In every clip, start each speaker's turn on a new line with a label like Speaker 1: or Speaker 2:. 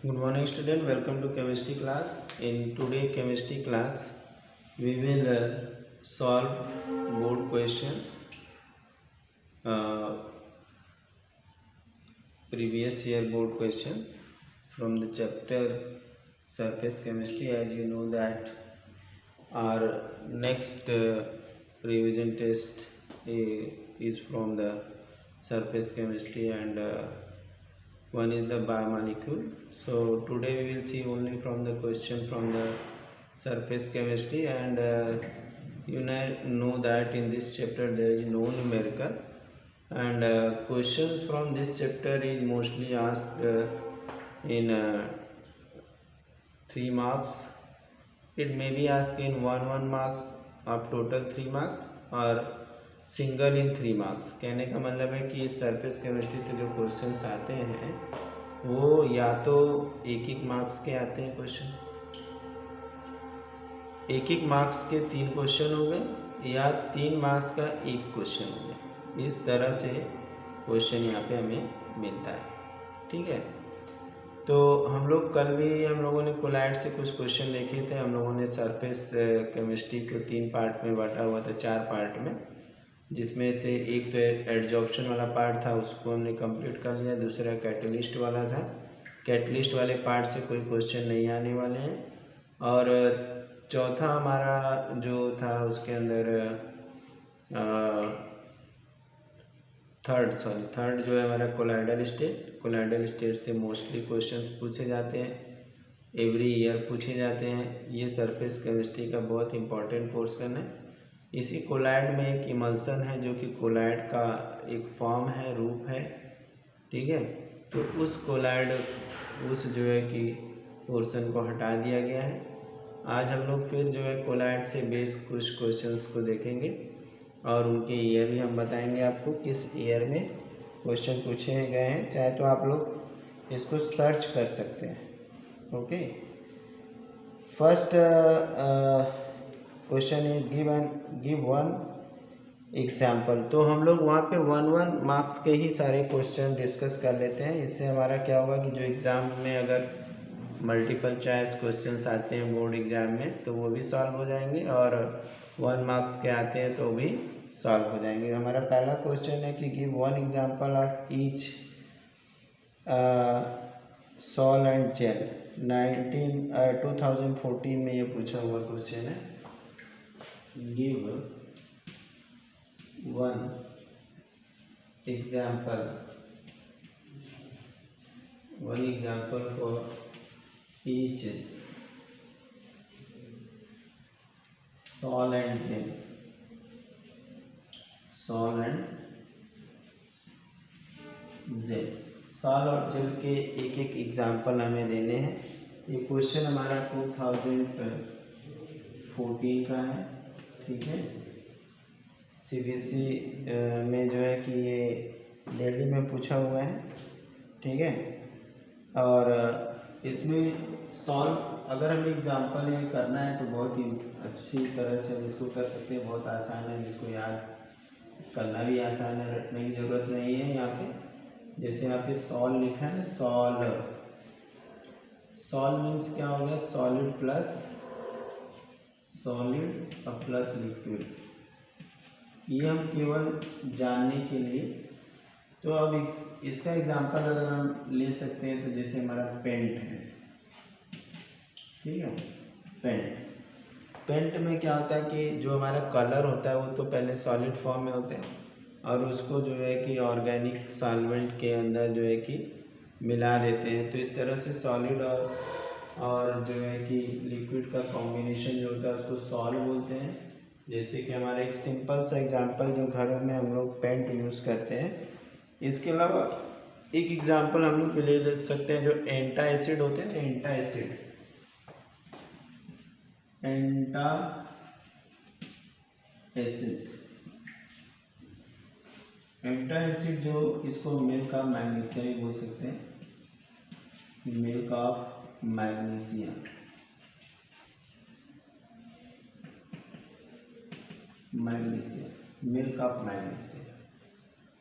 Speaker 1: Good morning student, welcome to chemistry class. In today chemistry class we will solve board questions, uh, previous year board questions from the chapter surface chemistry. As you know that our next revision test is from the surface chemistry and one is the biomolecule. So today we will see only from the question from the surface chemistry, and you know that in this chapter there is no numerical, and questions from this chapter is mostly asked in 3 marks. It may be asked in 1 marks of total 3 marks और single इन 3 marks. कहने का मतलब है कि इस surface chemistry से जो questions आते हैं वो या तो एक मार्क्स के आते हैं क्वेश्चन, एक मार्क्स के 3 क्वेश्चन हो गए या 3 मार्क्स का एक क्वेश्चन हो गया। इस तरह से क्वेश्चन यहाँ पे हमें मिलता है। ठीक है, तो हम लोग कल भी हम लोगों ने कोलाइड से कुछ क्वेश्चन देखे थे। हम लोगों ने सरफेस केमिस्ट्री को 3 पार्ट में बांटा हुआ था, 4 पार्ट में, जिसमें से एक तो एडजॉर्प्शन वाला पार्ट था, उसको हमने कंप्लीट कर लिया। दूसरा कैटलिस्ट वाला था, कैटलिस्ट वाले पार्ट से कोई क्वेश्चन नहीं आने वाले हैं। और चौथा हमारा जो था उसके अंदर थर्ड जो है हमारा कोलाइडल स्टेट से मोस्टली क्वेश्चंस पूछे जाते हैं, एवरी ईयर पूछे जाते हैं। ये सरफेस केमिस्ट्री का बहुत इंपॉर्टेंट पोर्शन है। इसी कोलाइड में एक इमल्सन है जो कि कोलाइड का एक फॉर्म है, रूप है। ठीक है, तो उस कोलाइड उस जो है कि पोर्शन को हटा दिया गया है। आज हम लोग फिर जो है कोलाइड से बेस्ड कुछ क्वेश्चंस को देखेंगे और उनके ईयर भी हम बताएंगे आपको किस ईयर में क्वेश्चन पूछे गए हैं। चाहे तो आप लोग इसको सर्च कर सकते हैं। Okay, first question is give one example. तो हम लोग वहाँ पे 1 मार्क्स के ही सारे क्वेश्चन डिस्कस कर लेते हैं। इससे हमारा क्या होगा कि जो एग्ज़ाम में अगर मल्टीपल चॉइस क्वेश्चंस आते हैं बोर्ड एग्ज़ाम में तो वो भी सॉल्व हो जाएंगे, और 1 मार्क्स के आते हैं तो भी सॉल्व हो जाएंगे। हमारा पहला क्वेश्चन है कि give one example of each sol and gel. 2014 में ये पूछा हुआ क्वेश्चन है। Give one example for each sol and gel. Sol और जेल के एक एग्जाम्पल हमें देने हैं। ये क्वेश्चन हमारा 2014 का है। ठीक है, सीबीएसई में जो है कि ये दिल्ली में पूछा हुआ है। ठीक है, और इसमें सॉल्व अगर हमें एग्जाम्पल ये करना है तो बहुत ही अच्छी तरह से हम इसको कर सकते हैं। बहुत आसान है, इसको याद करना भी आसान है, रटने की ज़रूरत नहीं है। यहाँ पे जैसे यहाँ पे सॉल लिखा है, सॉल मीन्स क्या हो गया, सॉलिड और प्लस लिक्विड। ये हम केवल जानने के लिए। तो अब इसका एग्जांपल अगर हम ले सकते हैं तो जैसे हमारा पेंट है। ठीक है, पेंट में क्या होता है कि जो हमारा कलर होता है वो तो पहले सॉलिड फॉर्म में होते हैं और उसको जो है कि ऑर्गेनिक सॉल्वेंट के अंदर जो है कि मिला देते हैं। तो इस तरह से सॉलिड और जो है कि लिक्विड का कॉम्बिनेशन जो होता है उसको सॉल्व बोलते हैं। जैसे कि हमारा एक सिंपल सा एग्जांपल जो घरों में हम लोग पेंट यूज़ करते हैं। इसके अलावा एक एग्जांपल हम लोग ले सकते हैं जो एंटा एसिड होते हैं ना, एंटा एसिड जो इसको मिल्क ऑफ मैग्नीशिया भी बोल सकते हैं, मिल्क ऑफ मैग्नीशिया।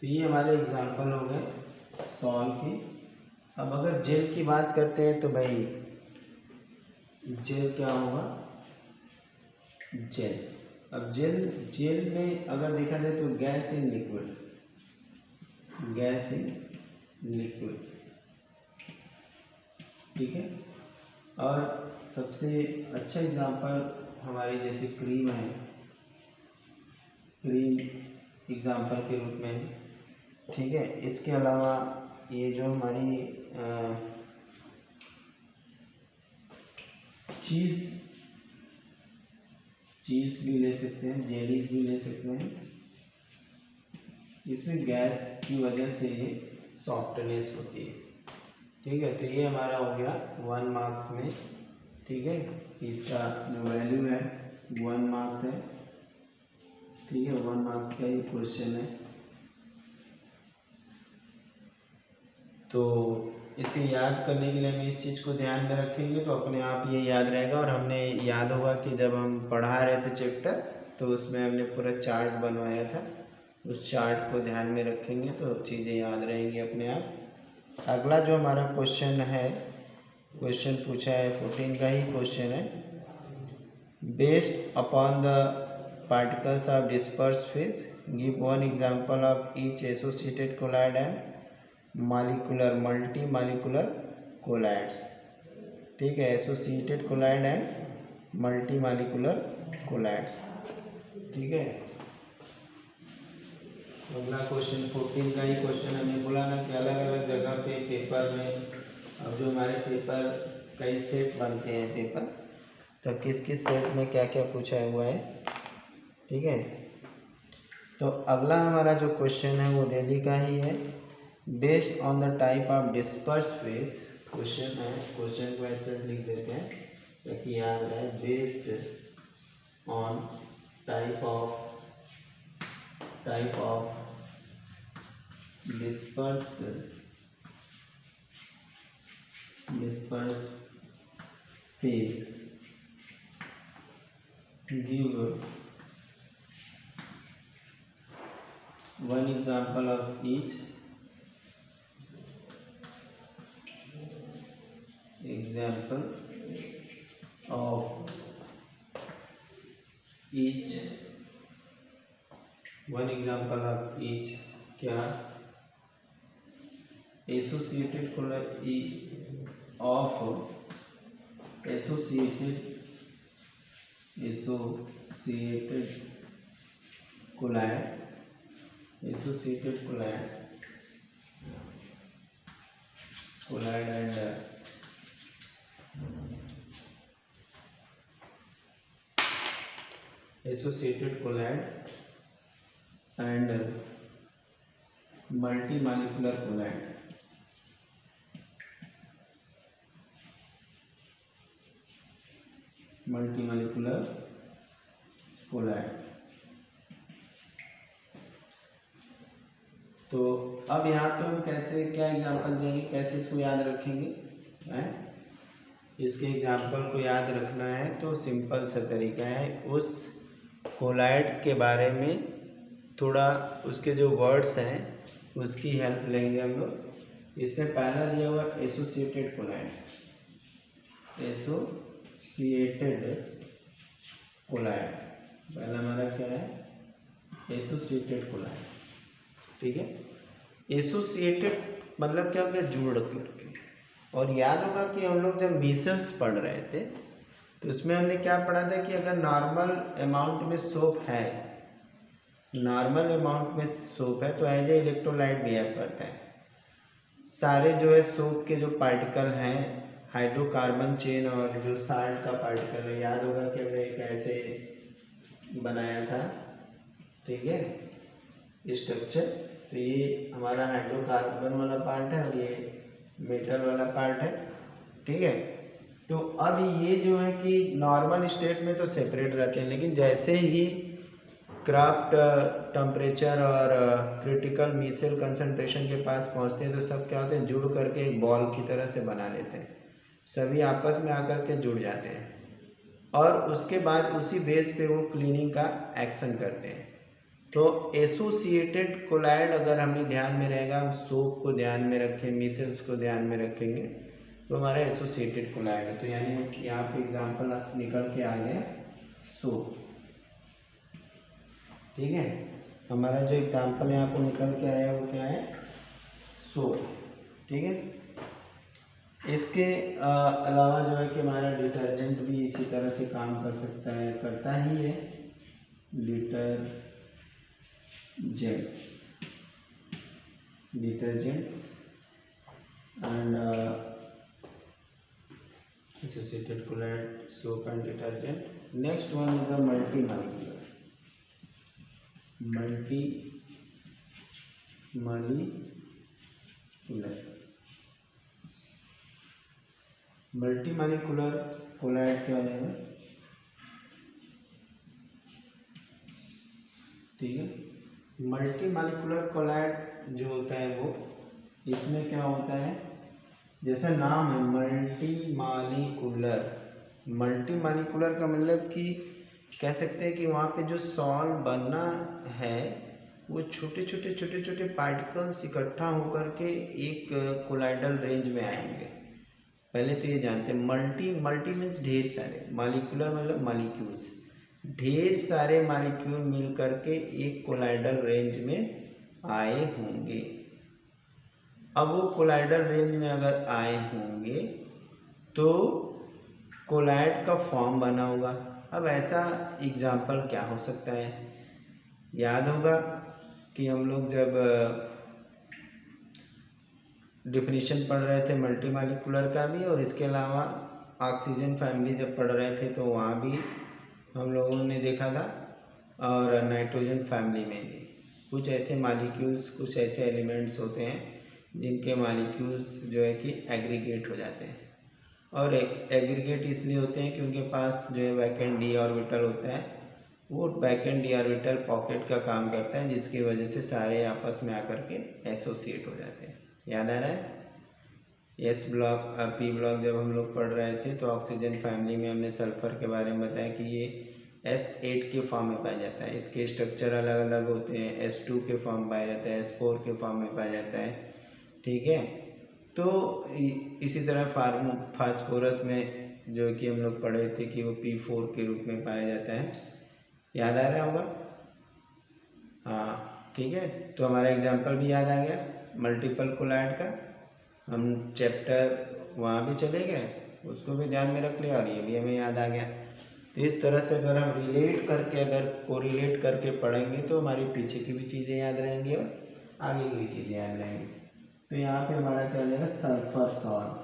Speaker 1: तो ये हमारे एग्जांपल हो गए सॉल के। अब अगर जेल की बात करते हैं तो भाई जेल क्या होगा, जेल। अब जेल में अगर देखा जाए तो gas in liquid, gas in liquid, ठीक है। और सबसे अच्छा एग्जांपल हमारी जैसे क्रीम है, क्रीम एग्जांपल के रूप में, ठीक है। इसके अलावा ये जो हमारी चीज़ भी ले सकते हैं, जेलीज भी ले सकते हैं। इसमें गैस की वजह से ये सॉफ्टनेस होती है, ठीक है। तो ये हमारा हो गया 1 मार्क्स में, ठीक है। इसका जो वैल्यू है 1 मार्क्स है, ठीक है। 1 मार्क्स का ये क्वेश्चन है। तो इसे याद करने के लिए हम इस चीज़ को ध्यान में रखेंगे तो अपने आप ये याद रहेगा। और हमने याद होगा कि जब हम पढ़ा रहे थे चैप्टर तो उसमें हमने पूरा चार्ट बनवाया था, उस चार्ट को ध्यान में रखेंगे तो चीज़ें याद रहेंगी अपने आप। अगला जो हमारा क्वेश्चन है, क्वेश्चन पूछा है 14 का ही क्वेश्चन है। Based upon the particles of disperse phase give one example of each associated colloid and molecular multi molecular colloids, ठीक है। Associated colloid and multi molecular colloids, ठीक है। अगला क्वेश्चन 14 का ही क्वेश्चन हमें बोला ना कि अलग अलग जगह पे पेपर में, अब जो हमारे पेपर कई सेट बनते हैं पेपर, तो किस किस सेट में क्या क्या पूछा हुआ है, ठीक है। तो अगला हमारा जो क्वेश्चन है वो दिल्ली का ही है। Based on the type of disperse phase, question है, क्वेश्चन को ऐसे लिख देते हैं ताकि याद रहे। Based on type of dispersed phase give one example of each क्या associated colloid and multi molecular colloid, तो अब यहाँ पे हम कैसे क्या एग्जांपल देंगे, कैसे इसको याद रखेंगे हैं? इसके एग्जांपल को याद रखना है तो सिंपल सा तरीका है, उस कोलाइड के बारे में थोड़ा उसके जो वर्ड्स हैं उसकी हेल्प लेंगे हम लोग। इसमें पहला दिया हुआ एसोसिएटेड कोलाइड, पहला हमारा क्या है, एसोसिएटेड कोलाइड, ठीक है। एसोसिएटेड मतलब क्या हो गया, जुड़ करके। और याद होगा कि हम लोग जब मीसल्स पढ़ रहे थे तो उसमें हमने क्या पढ़ा था कि अगर नॉर्मल अमाउंट में सोप है, तो एज ए इलेक्ट्रोलाइट बिहेव करता है। सारे जो है सोप के जो पार्टिकल हैं, हाइड्रोकार्बन चेन और जो साल्ट का पार्टिकल है, याद होगा कि हमने कैसे बनाया था, ठीक है, स्ट्रक्चर। तो ये हमारा हाइड्रोकार्बन वाला पार्ट है और ये मेटल वाला पार्ट है, ठीक है। तो अब ये जो है कि नॉर्मल स्टेट में तो सेपरेट रहते हैं, लेकिन जैसे ही क्राफ्ट टेम्परेचर और क्रिटिकल मीसेल कंसंट्रेशन के पास पहुंचते हैं तो सब क्या होते हैं, जुड़ करके एक बॉल की तरह से बना लेते हैं, सभी आपस में आकर के जुड़ जाते हैं और उसके बाद उसी बेस पे वो क्लीनिंग का एक्शन करते हैं, तो एसोसिएटेड कोलाइड अगर हमें ध्यान में रहेगा, हम सोप को ध्यान में रखें, मिसल्स को ध्यान में रखेंगे तो हमारा एसोसिएटेड कोलाइड है। तो यानी कि यहाँ पे एग्जाम्पल निकल के आ गया सोप। ठीक है, हमारा जो एग्जाम्पल यहाँ पर निकल के आया वो क्या है, सोप। ठीक है, इसके अलावा जो है कि हमारा डिटर्जेंट भी इसी तरह से काम कर सकता है, करता ही है। Detergents and associated colloid, soap and detergent. Next one is the multimolecular. Multimolecular colloid क्या बनेगा, ठीक है। मल्टीमॉलिक्यूलर कोलाइड जो होता है वो, इसमें क्या होता है, जैसा नाम है मल्टीमॉलिक्यूलर। मल्टीमॉलिक्यूलर का मतलब कि कह सकते हैं कि वहाँ पे जो सॉल्व बनना है वो छोटे छोटे पार्टिकल्स इकट्ठा होकर के एक कोलाइडल रेंज में आएंगे। पहले तो ये जानते हैं मल्टी मीन्स ढेर सारे, मॉलिक्यूलर मतलब मॉलिक्यूल्स, ढेर सारे मॉलिक्यूल मिल करके एक कोलाइडल रेंज में आए होंगे। अब वो कोलाइडल रेंज में अगर आए होंगे तो कोलाइड का फॉर्म बना होगा। अब ऐसा एग्जाम्पल क्या हो सकता है, याद होगा कि हम लोग जब डिफिनीशन पढ़ रहे थे मल्टीमॉलिक्यूलर का भी, और इसके अलावा ऑक्सीजन फैमिली जब पढ़ रहे थे तो वहाँ भी हम लोगों ने देखा था, और नाइट्रोजन फैमिली में भी कुछ ऐसे मॉलिक्यूल्स, कुछ ऐसे एलिमेंट्स होते हैं जिनके मॉलिक्यूल्स जो है कि एग्रीगेट हो जाते हैं। और एग्रीगेट इसलिए होते हैं कि उनके पास जो है वैकेंट डी ऑर्बिटल होता है, वो वैकेंट डी ऑर्बिटल पॉकेट का काम करता है, जिसकी वजह से सारे आपस में आकर के एसोसिएट हो जाते हैं। याद आ रहा है, एस ब्लॉक पी ब्लॉक जब हम लोग पढ़ रहे थे तो ऑक्सीजन फैमिली में हमने सल्फर के बारे में बताया कि ये S8 के फॉर्म में पाया जाता है। इसके स्ट्रक्चर अलग अलग होते हैं, S2 के फॉर्म में पाया जाता है, S4 के फॉर्म में पाया जाता है। ठीक है, तो इसी तरह फास्फोरस में जो कि हम लोग पढ़े थे कि वो P4 के रूप में पाया जाता है। याद आ रहा होगा, हाँ ठीक है। तो हमारा एग्जाम्पल भी याद आ गया मल्टीपल कोलाइड का, हम चैप्टर वहाँ भी चले गए, उसको भी ध्यान में रख लिया और ये भी हमें याद आ गया। तो इस तरह से अगर हम रिलेट करके, अगर कोरिलेट करके पढ़ेंगे तो हमारी पीछे की भी चीज़ें याद रहेंगी और आगे की भी चीज़ें याद रहेंगी। तो यहाँ पे हमारा क्या जाएगा, सल्फर सॉल्ट।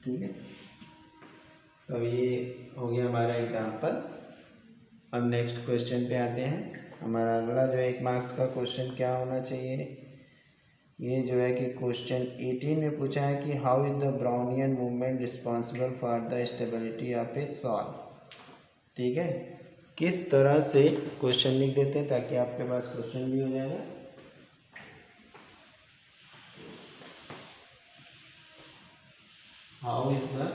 Speaker 1: ठीक है, तो ये हो गया हमारा एग्जाम्पल। अब नेक्स्ट क्वेश्चन पे आते हैं। हमारा अगला जो 1 मार्क्स का क्वेश्चन क्या होना चाहिए, ये जो है कि क्वेश्चन 18 में पूछा है कि how is the Brownian movement responsible for the stability of A salt. ठीक है, किस तरह से क्वेश्चन लिख देते हैं ताकि आपके पास क्वेश्चन भी हो जाएगा। How is the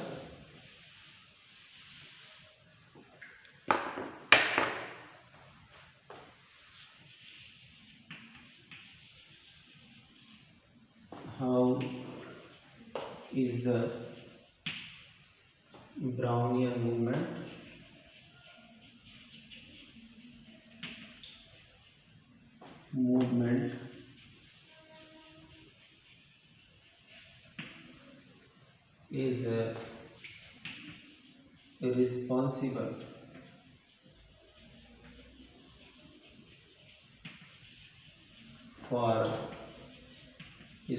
Speaker 1: Brownian movement is responsible for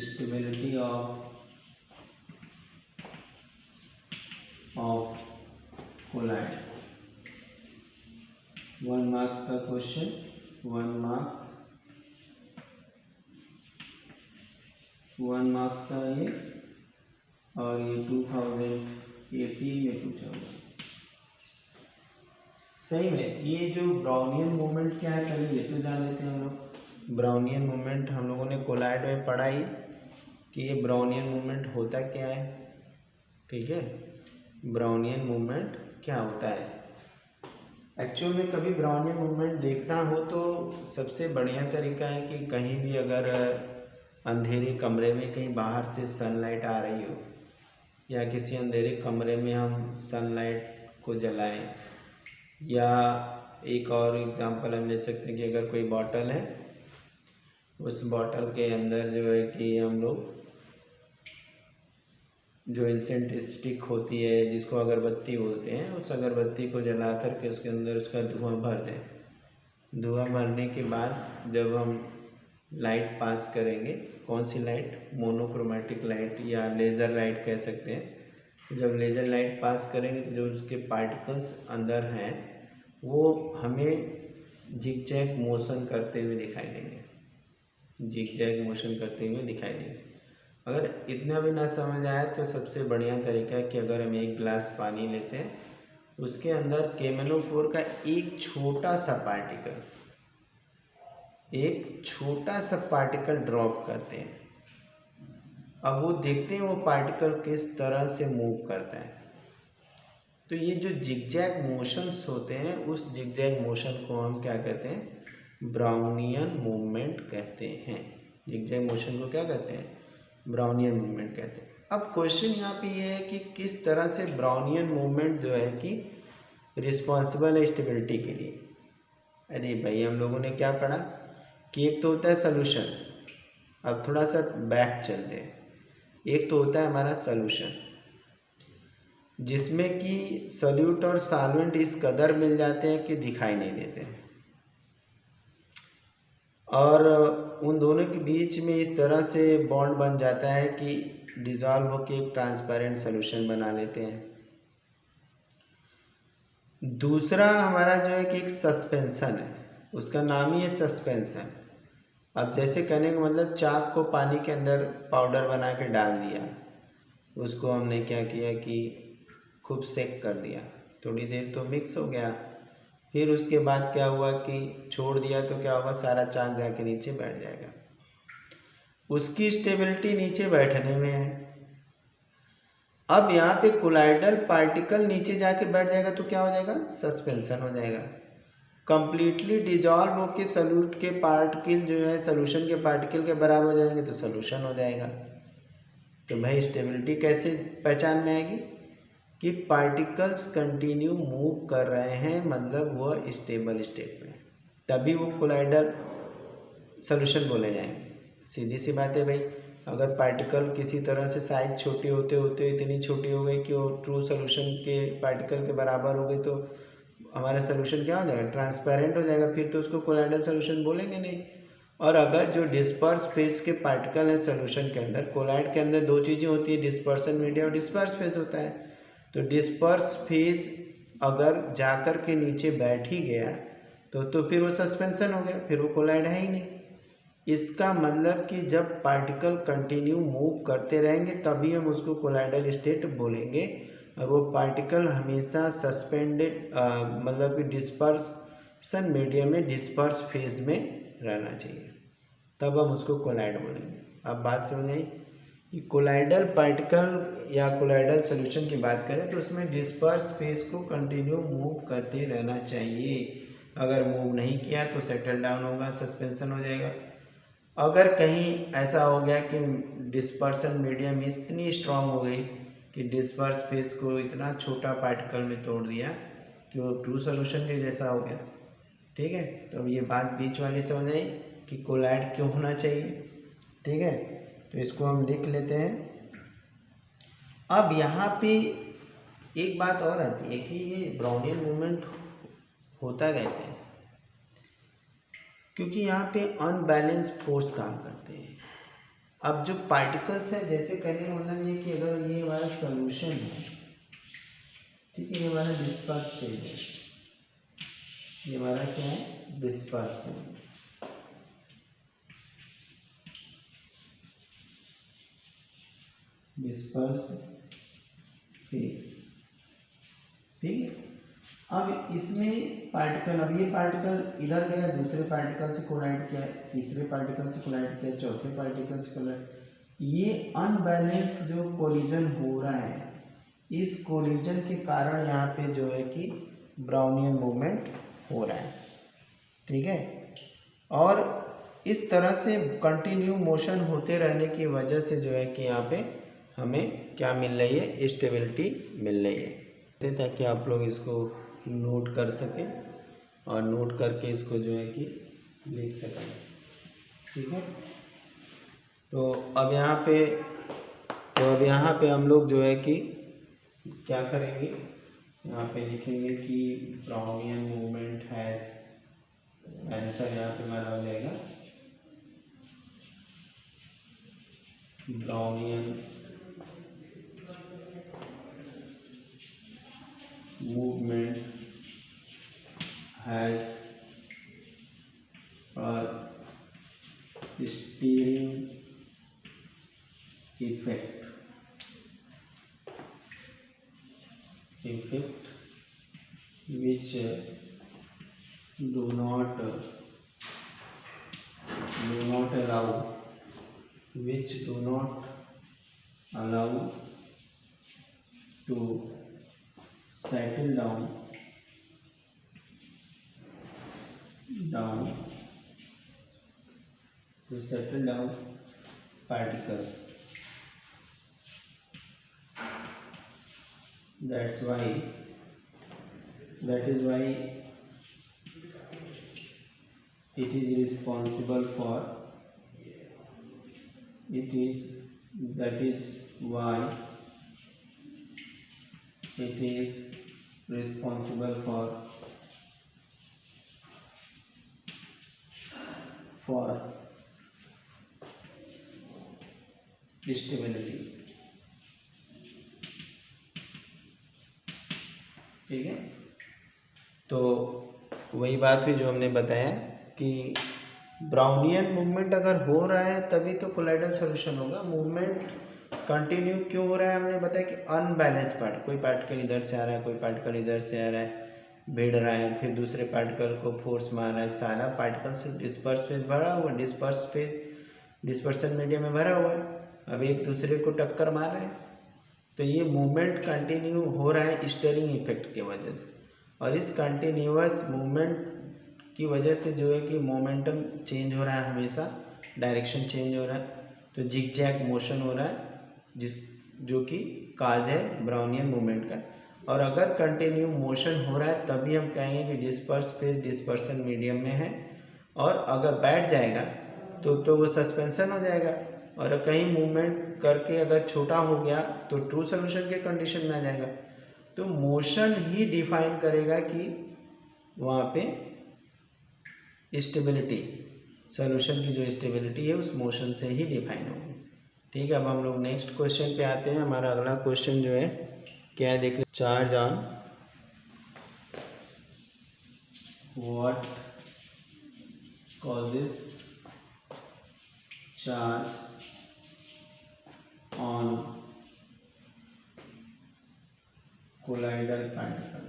Speaker 1: stability of colloid. 1 marks का क्वेश्चन, 1 मार्क्स का ये, और ये 2018 में पूछा हुआ। सही में ये जो ब्राउनियन मूवमेंट क्या है, पहले ये तो जान लेते हैं हम लोग। ब्राउनियन मूवमेंट हम लोगों ने कोलाइड में पढ़ा ही कि ये ब्राउनियन मूवमेंट होता क्या है। ठीक है, ब्राउनियन मूवमेंट क्या होता है, एक्चुअल में कभी ब्राउनियन मूवमेंट देखना हो तो सबसे बढ़िया तरीका है कि कहीं भी अगर अंधेरे कमरे में कहीं बाहर से सनलाइट आ रही हो या किसी अंधेरे कमरे में हम सनलाइट को जलाएं, या एक और एग्जांपल हम ले सकते हैं कि अगर कोई बॉटल है, उस बॉटल के अंदर जो है कि हम लोग जो इंसेंट स्टिक होती है जिसको अगरबत्ती बोलते हैं, उस अगरबत्ती को जला करके उसके अंदर उसका धुआं भर दें। धुआं भरने के बाद जब हम लाइट पास करेंगे, कौन सी लाइट, मोनोक्रोमेटिक लाइट या लेज़र लाइट कह सकते हैं, जब लेज़र लाइट पास करेंगे तो जो उसके पार्टिकल्स अंदर हैं वो हमें जिगजैग मोशन करते हुए दिखाई देंगे, जिगजैग मोशन करते हुए दिखाई देंगे। अगर इतना भी ना समझ आए तो सबसे बढ़िया तरीका है कि अगर हम एक गिलास पानी लेते हैं, उसके अंदर केमेनोफोर का एक छोटा सा पार्टिकल ड्रॉप करते हैं। अब वो देखते हैं वो पार्टिकल किस तरह से मूव करता है। तो ये जो जिगजैग मोशंस होते हैं, उस जिगजैग मोशन को हम क्या कहते हैं, ब्राउनियन मूवमेंट कहते हैं। जिगजैग मोशन को क्या कहते हैं, ब्राउनियन मूवमेंट कहते हैं। अब क्वेश्चन यहाँ पे ये है कि किस तरह से ब्राउनियन मूवमेंट जो है कि रिस्पॉन्सिबल है स्टेबिलिटी के लिए। अरे भाई, हम लोगों ने क्या पढ़ा कि एक तो होता है सोल्यूशन। अब थोड़ा सा बैक चलते हैं। एक तो होता है हमारा सोल्यूशन जिसमें कि सॉल्यूट और सॉल्वेंट इस कदर मिल जाते हैं कि दिखाई नहीं देते, और उन दोनों के बीच में इस तरह से बॉन्ड बन जाता है कि डिज़ोल्व होकर एक ट्रांसपेरेंट सॉल्यूशन बना लेते हैं। दूसरा हमारा जो है कि एक सस्पेंशन है, उसका नाम ही है सस्पेंशन। अब जैसे कहने का मतलब चाक को पानी के अंदर पाउडर बना के डाल दिया, उसको हमने क्या किया कि खूब सेक कर दिया, थोड़ी देर तो मिक्स हो गया, फिर उसके बाद क्या हुआ कि छोड़ दिया तो क्या होगा, सारा चाक जाके नीचे बैठ जाएगा। उसकी स्टेबिलिटी नीचे बैठने में है। अब यहाँ पे कोलाइडल पार्टिकल नीचे जाके बैठ जाएगा तो क्या हो जाएगा, सस्पेंशन हो जाएगा। कंप्लीटली डिजॉल्व होके सॉल्यूट के पार्टिकल जो है सोल्यूशन के पार्टिकल के बराबर हो जाएंगे तो सोल्यूशन हो जाएगा। तो भाई स्टेबिलिटी कैसे पहचान में आएगी कि पार्टिकल्स कंटिन्यू मूव कर रहे हैं, मतलब वो स्टेबल स्टेट में, तभी वो कोलाइडल सोल्यूशन बोले जाएंगे। सीधी सी बात है भाई, अगर पार्टिकल किसी तरह से साइज छोटी होते होते इतनी छोटी हो गई कि वो ट्रू सोल्यूशन के पार्टिकल के बराबर हो गई तो हमारा सोल्यूशन क्या हो जाएगा, ट्रांसपेरेंट हो जाएगा, फिर तो उसको कोलाइडल सोल्यूशन बोलेंगे नहीं। और अगर जो डिस्पर्स फेज के पार्टिकल है सोल्यूशन के अंदर, कोलाइड के अंदर दो चीज़ें होती है, डिस्पर्सन मीडिया और डिस्पर्स फेज होता है। तो डिस्पर्स फेज अगर जाकर के नीचे बैठ ही गया तो फिर वो सस्पेंशन हो गया, फिर वो कोलाइड है ही नहीं। इसका मतलब कि जब पार्टिकल कंटिन्यू मूव करते रहेंगे तभी हम उसको कोलाइडल स्टेट बोलेंगे, और वो पार्टिकल हमेशा सस्पेंडेड मतलब कि डिस्पर्सन मीडियम में डिस्पर्स फेज में रहना चाहिए, तब हम उसको कोलाइड बोलेंगे। अब बात समझ आई कि कोलाइडल पार्टिकल या कोलाइडल सोल्यूशन की बात करें तो उसमें डिस्पर्स फेज को कंटिन्यू मूव करते रहना चाहिए। अगर मूव नहीं किया तो सेटल डाउन होगा, सस्पेंशन हो जाएगा। अगर कहीं ऐसा हो गया कि डिस्पर्सन मीडियम इतनी स्ट्रांग हो गई कि डिस्पर्स फेज को इतना छोटा पार्टिकल में तोड़ दिया कि वो ट्रू सोल्यूशन के जैसा हो गया, ठीक है। तो अब ये बात बीच वाली समझ आई कि कोलाइड क्यों होना चाहिए, ठीक है। तो इसको हम लिख लेते हैं। अब यहाँ पे एक बात और आती है कि ये ब्राउनियन मूवमेंट होता कैसे है, क्योंकि यहाँ पे अनबैलेंस फोर्स काम करते हैं। अब जो पार्टिकल्स है, जैसे कहने का मतलब ये कि अगर ये हमारा सोल्यूशन है, ठीक है, ये हमारा डिस्पर्स फेज है, ये हमारा क्या है, डिस्पर्स फेज, डिस्पर्स फेज, ठीक है। अब इसमें पार्टिकल, अब ये पार्टिकल इधर गया, दूसरे पार्टिकल से कोलाइड किया, तीसरे पार्टिकल से कोलाइड किया, चौथे पार्टिकल से कोलाइड, ये अनबैलेंस जो कोलिजन हो रहा है, इस कोलिजन के कारण यहाँ पे जो है कि ब्राउनियन मूवमेंट हो रहा है। ठीक है, और इस तरह से कंटिन्यू मोशन होते रहने की वजह से जो है कि यहाँ पे हमें क्या मिल रही है, स्टेबिलिटी मिल रही है, ताकि आप लोग इसको नोट कर सकें और नोट करके इसको जो है कि लिख सकें। ठीक है, तो अब यहाँ पे हम लोग जो है कि क्या करेंगे, यहाँ पे लिखेंगे कि ब्राउनियन मूवमेंट हैज़, आंसर यहाँ पे हमारा हो जाएगा Brownian movement has steering effect which do not allow to settle down particles. That is why it is responsible for stability। ठीक है, तो वही बात हुई जो हमने बताया कि ब्राउनियन मूवमेंट अगर हो रहा है तभी तो कोलाइडल सॉल्यूशन होगा। मूवमेंट कंटिन्यू क्यों हो रहा है, हमने बताया कि अनबैलेंस पार्ट, कोई पार्टिकल इधर से आ रहा है, कोई पार्टिकल इधर से आ रहा है, भिड़ रहा है, फिर दूसरे पार्टिकल को फोर्स मार रहा है, सारा पार्टिकल से डिस्पर्स फेज भरा हुआ, डिस्पर्सन मीडियम में भरा हुआ है, अब एक दूसरे को टक्कर मार रहे हैं, तो ये मूवमेंट कंटिन्यू हो रहा है स्टीयरिंग इफेक्ट की वजह से। और इस कंटिन्यूअस मूवमेंट की वजह से जो है कि मोमेंटम चेंज हो रहा है, हमेशा डायरेक्शन चेंज हो रहा है, तो जिगजैग मोशन हो रहा है, जो कि काज है ब्राउनियन मूवमेंट का। और अगर कंटिन्यू मोशन हो रहा है तभी हम कहेंगे कि डिस्पर्स फेज डिस्पर्सन मीडियम में है, और अगर बैठ जाएगा तो वो सस्पेंशन हो जाएगा, और कहीं मूवमेंट करके अगर छोटा हो गया तो ट्रू सॉल्यूशन के कंडीशन में आ जाएगा। तो मोशन ही डिफाइन करेगा कि वहाँ पे स्टेबिलिटी, सॉल्यूशन की जो स्टेबिलिटी है उस मोशन से ही डिफाइन होगी। ठीक है, अब हम लोग नेक्स्ट क्वेश्चन पे आते हैं। हमारा अगला क्वेश्चन जो है क्या है, देख लें। Charge on what causes charge on colloidal particle,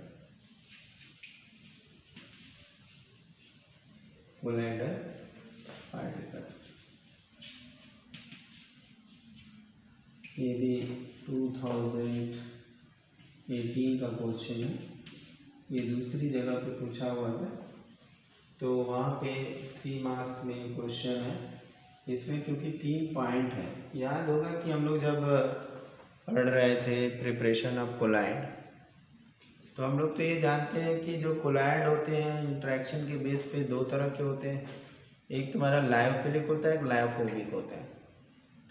Speaker 1: ये भी 2018 का क्वेश्चन है, ये दूसरी जगह पे पूछा हुआ था, तो वहाँ पे 3 मार्क्स में क्वेश्चन है इसमें, क्योंकि 3 पॉइंट है। याद होगा कि हम लोग जब पढ़ रहे थे प्रिपरेशन ऑफ कोलाइड, तो हम लोग तो ये जानते हैं कि जो कोलाइड होते हैं इंटरेक्शन के बेस पे 2 तरह के होते हैं, एक तुम्हारा लायोफिलिक होता है, एक लायोफोबिक होता है।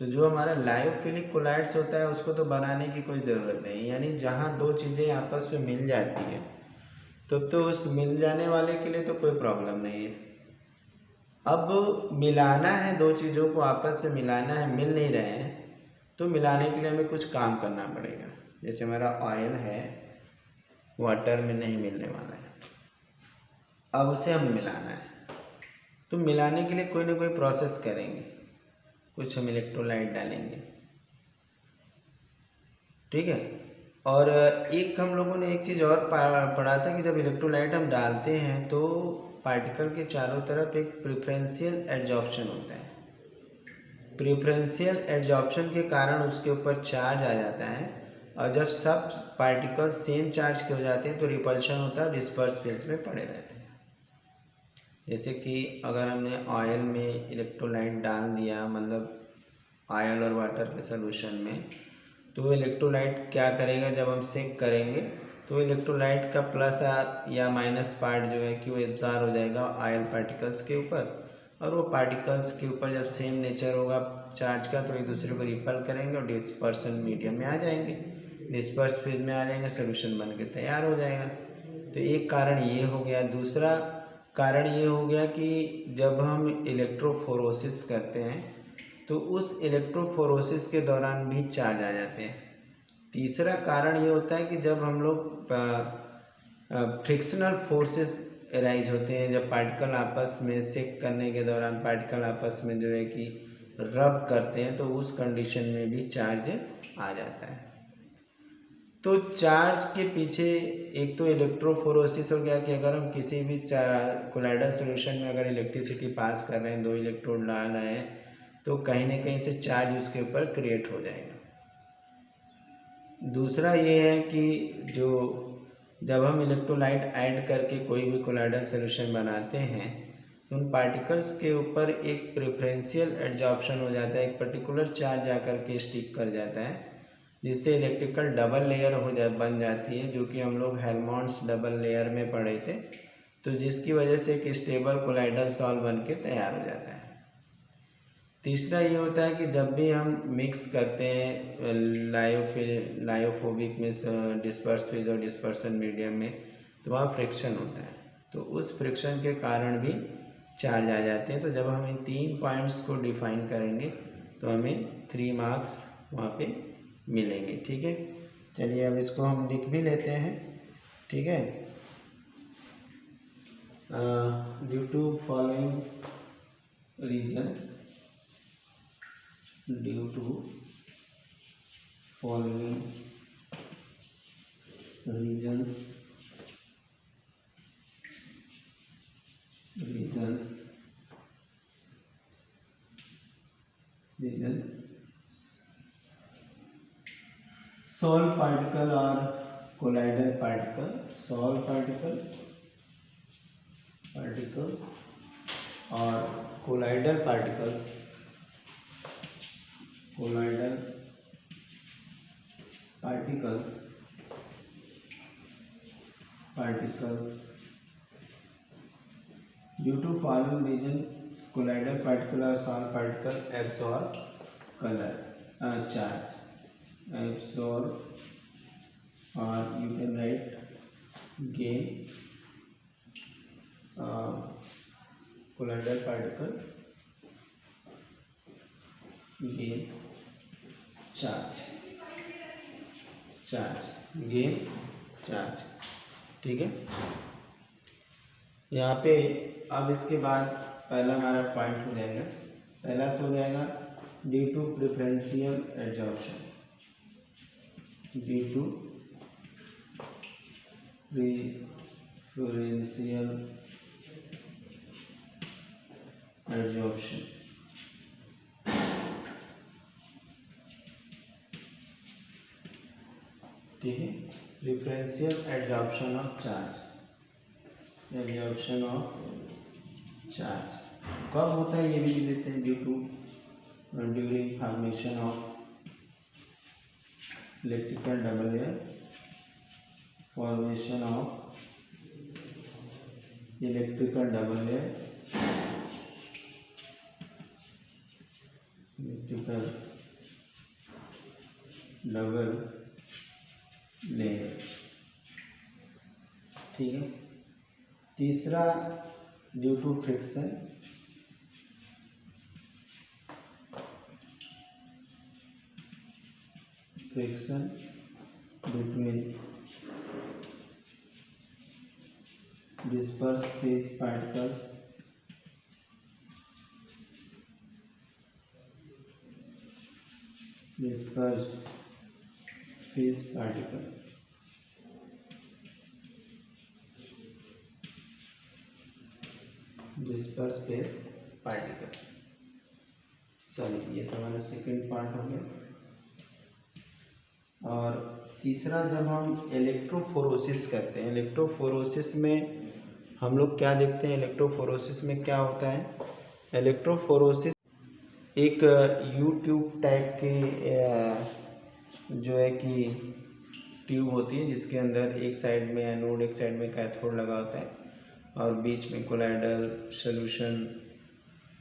Speaker 1: तो जो हमारा लायोफिलिक कोलाइड्स होता है उसको तो बनाने की कोई ज़रूरत नहीं, यानी जहाँ 2 चीज़ें आपस में मिल जाती हैं तो उस मिल जाने वाले के लिए तो कोई प्रॉब्लम नहीं है। अब मिलाना है, 2 चीज़ों को आपस में मिलाना है, मिल नहीं रहे हैं, तो मिलाने के लिए हमें कुछ काम करना पड़ेगा। जैसे हमारा ऑयल है, वाटर में नहीं मिलने वाला है, अब उसे हम मिलाना है, तो मिलाने के लिए कोई ना कोई प्रोसेस करेंगे, कुछ हम इलेक्ट्रोलाइट डालेंगे। ठीक है, और एक हम लोगों ने एक चीज़ और पढ़ा था कि जब इलेक्ट्रोलाइट हम डालते हैं तो पार्टिकल के चारों तरफ एक प्रेफरेंशियल एडजॉर्प्शन होता है। प्रेफरेंशियल एडजॉर्प्शन के कारण उसके ऊपर चार्ज आ जाता है, और जब सब पार्टिकल्स सेम चार्ज के हो जाते हैं तो रिपल्शन होता है, डिस्पर्स फेज में पड़े रहते हैं। जैसे कि अगर हमने ऑयल में इलेक्ट्रोलाइट डाल दिया, मतलब ऑयल और वाटर के सोल्यूशन में, तो इलेक्ट्रोलाइट क्या करेगा, जब हम सेक करेंगे तो इलेक्ट्रोलाइट का प्लस या माइनस पार्ट जो है कि वो एब्जॉर्ब हो जाएगा ऑयल पार्टिकल्स के ऊपर, और वो पार्टिकल्स के ऊपर जब सेम नेचर होगा चार्ज का तो एक दूसरे को रिपल करेंगे और डिस्पर्सन मीडियम में आ जाएंगे, डिस्पर्स फेज में आ जाएंगे, सोल्यूशन बन के तैयार हो जाएगा। तो एक कारण ये हो गया। दूसरा कारण ये हो गया कि जब हम इलेक्ट्रोफोरोसिस करते हैं तो उस इलेक्ट्रोफोरोसिस के दौरान भी चार्ज आ जाते हैं। तीसरा कारण ये होता है कि जब हम लोग फ्रिक्शनल फोर्सेस अराइज होते हैं, जब पार्टिकल आपस में सेक करने के दौरान पार्टिकल आपस में जो है कि रब करते हैं, तो उस कंडीशन में भी चार्ज आ जाता है। तो चार्ज के पीछे एक तो इलेक्ट्रोफोरोसिस हो गया कि अगर हम किसी भी कोलाइडल सॉल्यूशन में अगर इलेक्ट्रिसिटी पास कर रहे हैं, 2 इलेक्ट्रोड डाल रहे हैं, तो कहीं ना कहीं से चार्ज उसके ऊपर क्रिएट हो जाएगा। दूसरा ये है कि जो जब हम इलेक्ट्रोलाइट ऐड करके कोई भी कोलाइडल सॉल्यूशन बनाते हैं तो उन पार्टिकल्स के ऊपर एक प्रेफरेंशियल एडजॉर्प्शन हो जाता है, एक पर्टिकुलर चार्ज जाकर के स्टिक कर जाता है, जिससे इलेक्ट्रिकल डबल लेयर बन जाती है, जो कि हम लोग हेल्महोल्ट्ज़ डबल लेयर में पढ़े थे। तो जिसकी वजह से एक स्टेबल कोलाइडल सॉल्व बन के तैयार हो जाता है। तीसरा ये होता है कि जब भी हम मिक्स करते हैं लायोफोबिक में डिस्पर्स फेज और डिस्पर्सन मीडियम में, तो वहाँ फ्रिक्शन होता है, तो उस फ्रिक्शन के कारण भी चार्ज आ जाते हैं। तो जब हम इन 3 पॉइंट्स को डिफाइन करेंगे तो हमें 3 मार्क्स वहाँ पे मिलेंगे। ठीक है, चलिए अब इसको हम लिख भी लेते हैं। ठीक है, due to following reasons, due to following reasons solid particle or colloidal particles or colloidal particles due to following reason colloidal particle or solid particle absorb charge, absorb, or you can write gain colloidal particle gain charge gain charge। ठीक है, यहाँ पे अब इसके बाद पहला हमारा point हो जाएगा, पहला तो हो जाएगा due to preferential adsorption, due to preferential adsorption. ठीक है, preferential adsorption of charge, adsorption of charge कब होता है ये भी लिख देते हैं, due to during formation of electrical double layer, formation of electrical double layer, electrical double layer. ठीक है, तीसरा due to friction, between dispersed phase particles dispersed phase particle sorry, ये तो हमारा सेकेंड पार्ट हो गया। और तीसरा, जब हम इलेक्ट्रोफोरोसिस करते हैं, इलेक्ट्रोफोरोसिस में हम लोग क्या देखते हैं, इलेक्ट्रोफोरोसिस में क्या होता है, इलेक्ट्रोफोरोसिस एक यू ट्यूब टाइप के जो है कि ट्यूब होती है जिसके अंदर एक साइड में एनोड एक साइड में कैथोड लगा होता है और बीच में कोलाइडल सॉल्यूशन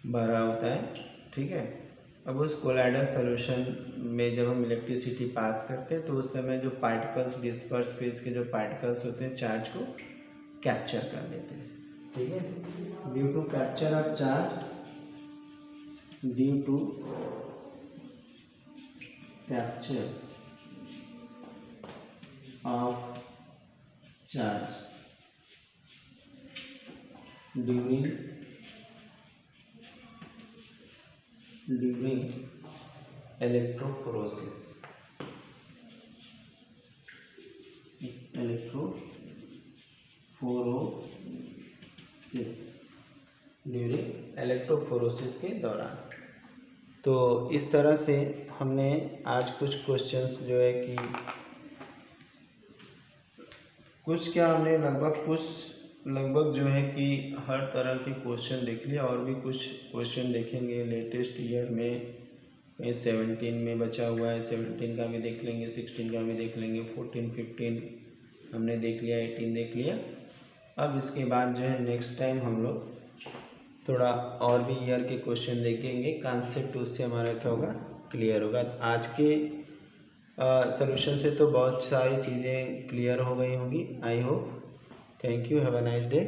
Speaker 1: भरा होता है, ठीक है। अब उस कोलाइडल सॉल्यूशन में जब हम इलेक्ट्रिसिटी पास करते हैं तो उस समय जो पार्टिकल्स, डिस्पर्स फेज के जो पार्टिकल्स होते हैं चार्ज को कैप्चर कर लेते हैं, ठीक है। Due to capture of charge, due to capture of charge during electrophoresis, during electrophoresis के दौरान। तो इस तरह से हमने आज कुछ क्वेश्चंस जो है कि कुछ क्या हमने लगभग जो है कि हर तरह के क्वेश्चन देख लिया और भी कुछ क्वेश्चन देखेंगे लेटेस्ट ईयर में, कहीं 17 में बचा हुआ है, 17 का भी देख लेंगे, 16 का भी देख लेंगे, 14, 15 हमने देख लिया, 18 देख लिया। अब इसके बाद जो है नेक्स्ट टाइम हम लोग थोड़ा और भी ईयर के क्वेश्चन देखेंगे, कॉन्सेप्ट उससे हमारा क्या होगा, क्लियर होगा। आज के सॉल्यूशन से तो बहुत सारी चीज़ें क्लियर हो गई होंगी, I hope. Thank you, have a nice day.